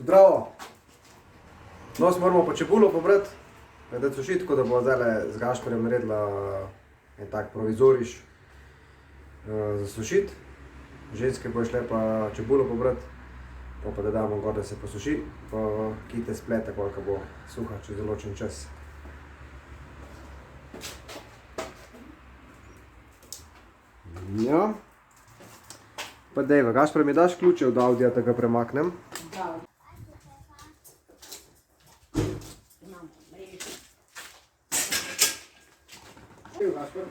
Zdravo! Danes moramo pa čebulo pobrati, da sušiti, tako da bo zdaj z Gašperjem naredila en tak provizoriš za sušiti. Ženske bo šle pa čebulo pobrati, pa da damo gor, da se posuši, pa kite splete, koliko bo suha čez določen čas. Ja. Pa dejva, Gašper, mi daš ključe od Audija, da ga premaknem? Da. Gašper.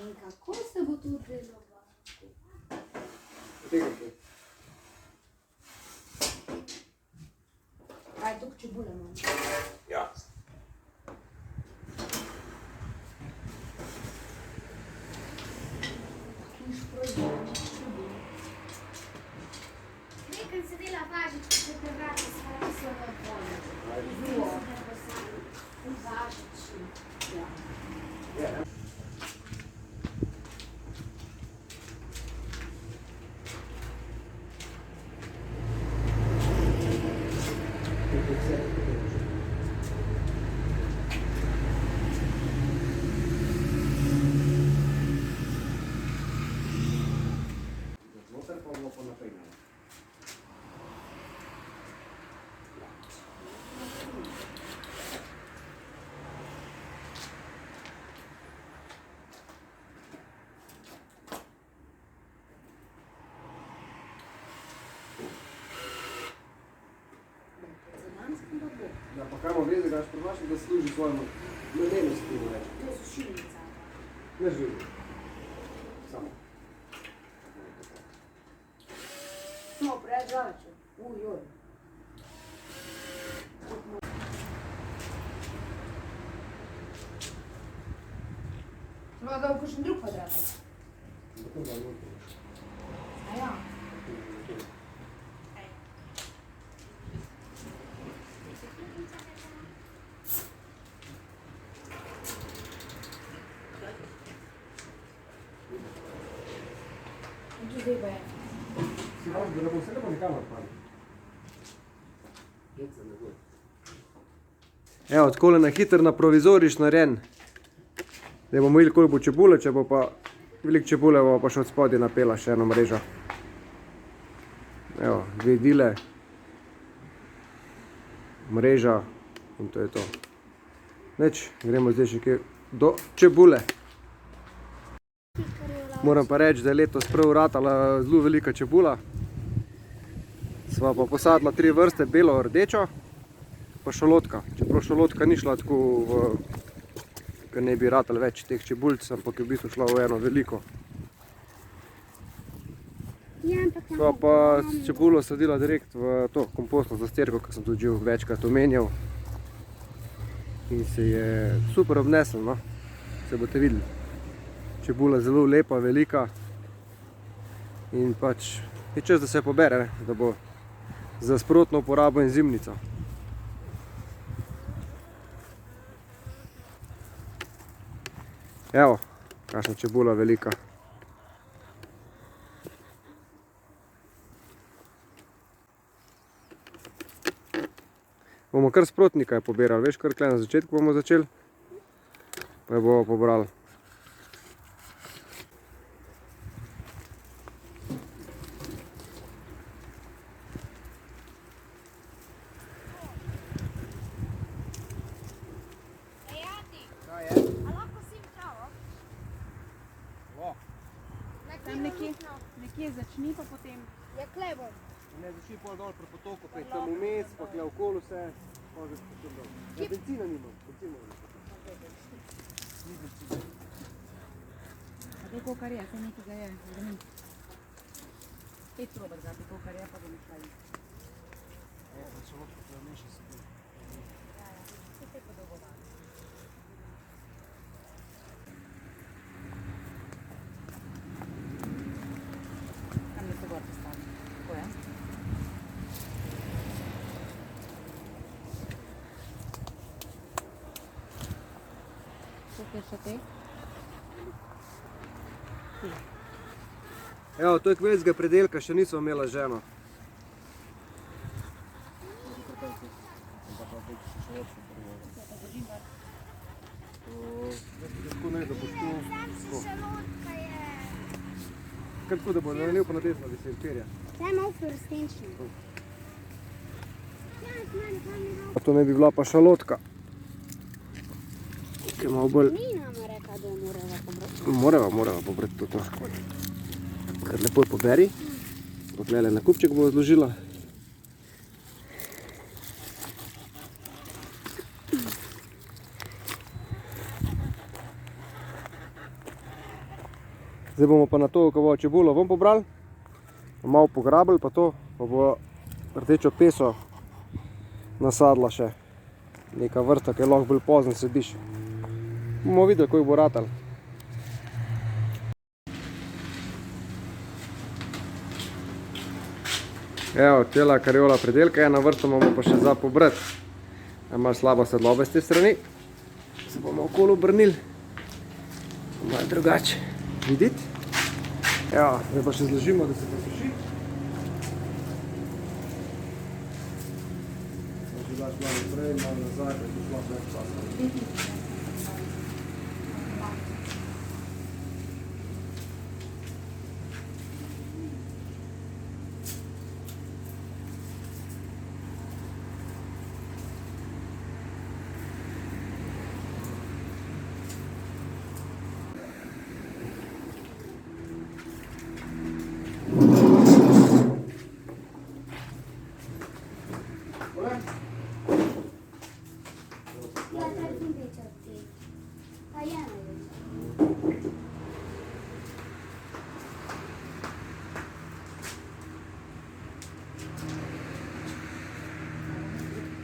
In kako se bo to delovalo? Tega kaj? Aj, toliko čebule imam. Ja. Kiš proizvodnje čebule. Nekaj se dela važički, če te vrati svoje slovo odvojno. Zelo. Važički. Ja. Znotraj pa bomo pa naprej. Da pa kaj bomo vezi, da Gašper, da služi svojemu mladenosti več. To je sušilnica. Ne živi. Samo. Smo predrače. Ujoj. Smo da bo še drug kvadrat. A ja. In tu zdaj pa je. Da ne bom vse lepo nikamor padel. Evo, takole na hiter na provizoriš narejen. Zdaj bomo videli, koliko bo čebule, če bo pa veliko čebule, bo pa še od spodaj napela še eno mrežo. Evo, 2 dile, mreža in to je to. Nič, gremo zdaj še kaj do čebule. Moram pa reči, da je letos prav ratala zelo velika čebula. Sva pa posadila 3 vrste, belo, rdečo, pa šalotka. Čeprav šalotka ni šla tako, ker ne bi ratala več teh čebulc, ampak je v bistvu šla v eno veliko. Sva pa čebulo sadila direkt v to kompostno zastirko, kar sem tudi že večkrat omenjal. In se je super obnesel, no. Se boste videli. Čebula zelo lepa, velika. In pač je čas, da se pobere, da bo za sprotno uporabo in zimnico. Evo, kakšna čebula velika. Bomo kar sprotnika je pobirali, veš, kar tukaj na začetku bomo začeli, pa jo bomo pobrali. Tam nekje začni pa potem. Ja, klej bom. Ne, začni pol dol pri potoku, pa je tam vmes, pa tukaj okoli vse, pa že potem dol. Ja, benzina nimam, benzina nimam. Ni benzina. Tako kar je, se nekaj je. Spet probat zati, to kar je, pa bomo šla isti. Tam je se gor postavim. Tako je. Tukaj še te. Evo, to je kmeljskega predelka, še nismo imela ženo. Kaj tako, da bo na levo pa na desno visel perja? To je malo fluorescenčno. To ne bi bila pa šalotka. Ki je malo bolj... Ni nama rekla, da jo morava pobrati. Morava pobrati to. Kar lepo poberi. Poglele na kupček bo zložila. Zdaj bomo pa na to kavo čebulo ven pobrali, malo pograbili pa to, pa bo rdečo peso nasadila še. Neka vrsta, ki je lahko bolj pozno sediš. Bomo videli, kako bo ratal. Evo, tela kariola predelka, ena vrsta imamo pa še za pobrati. Malo slaba sedloba z te strani. Se bomo okolo obrnili. Malo drugače videti. Evo, zdaj pa še zložimo, da se posuši. Če daš malo naprej, malo nazaj, pa je šla več časa. Ja, treba ti več od ti. Pa je največ.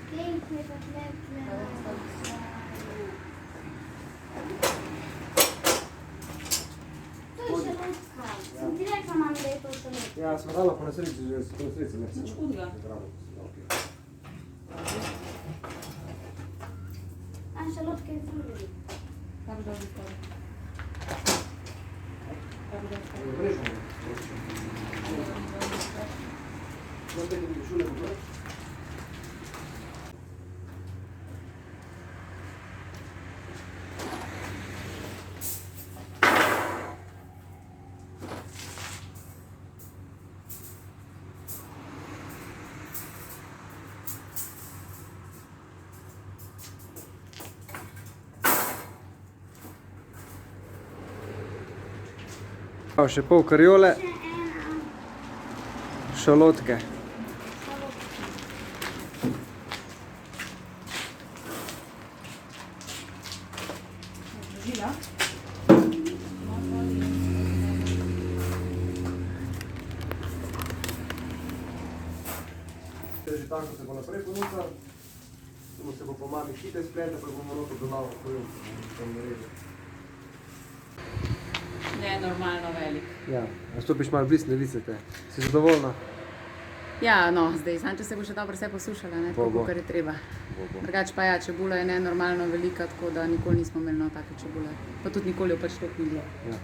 Klejk je pa tle. To je šalotka. Sem ti rekla, mami, da je to šalotka. Ja, smo dala po nesreči, že po nesreči ne. Nič hudega. A šalotke je zelo. Kaj bi dal zikoli? Kaj bi dal zikoli? Vrežemo. Zdaj te bi šule pobrati. Še pol kariole, šalotke. Žila? Že tako se bo naprej ponudila, se bo po mami šite splete, pa bomo noto donalo pojel. Ne, normalno velik. Ja, stopiš malo blizu, ne vidite. Si zadovoljna? Ja, no, zdaj, sam če se bo še dobro vse posušala, ne, tako, Bo. kar je treba. Drugače pa ja, čebula je nenormalno velika, tako da nikoli nismo imeli no take čebule. Pa tudi nikoli jo pač toliko ni bilo. Ja.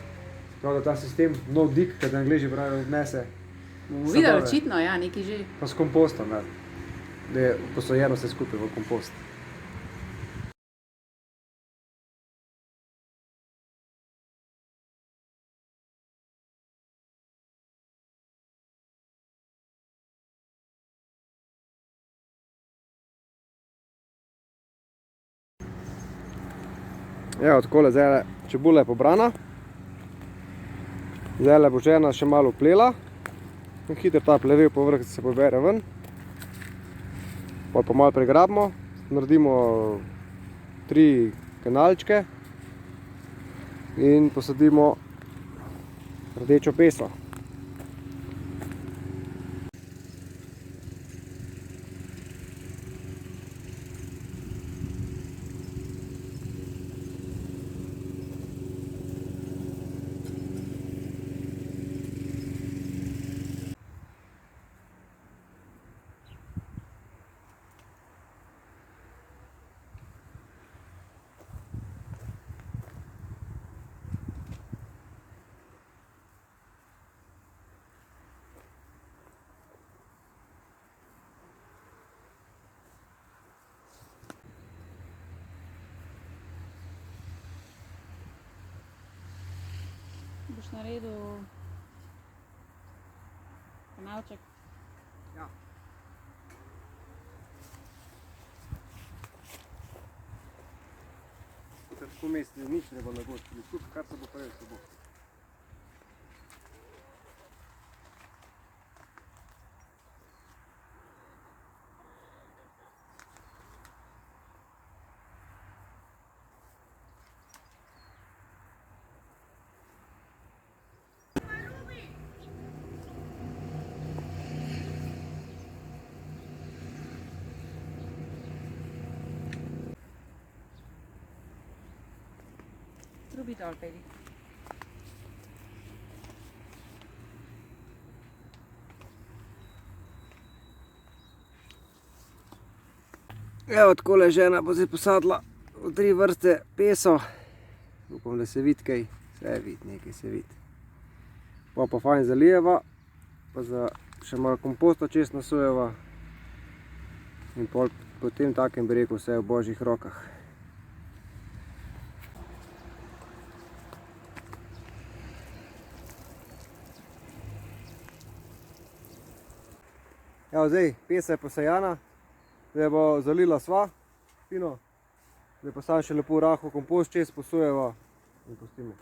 Prav da ta sistem, no dig, kad Angleži pravijo, odnese. Videli, očitno, ja, nekaj že. Pa s kompostom, da je posojeno vse skupaj v kompost. Evo, takole, zdaj čebula je pobrana. Zdaj bo žena še malo plela. Hitro ta plevel povrh se pobere ven. Pa malo pregrabimo. Naredimo 3 kanalčke. In posadimo rdečo peso. Boš naredil kanalček. Ja. Tako misli, nič ne bo nagočili, skupaj kar se bo prej se bo. Trubi dol, pejdi. Evo, takole žena bo zdaj posadila v 3 vrste peso. Upam, da se vidi kaj. Se vidi, nekaj se vidi. Pa fajn zalijeva, pa za še malo komposta čez nasujeva. In potem takem bi rekel, vse v božjih rokah. Evo, zdaj, pesa je posajana, zdaj bo zalila sva, fino, zdaj pa sam še lepo rahel kompost čez posujeva in pustimo.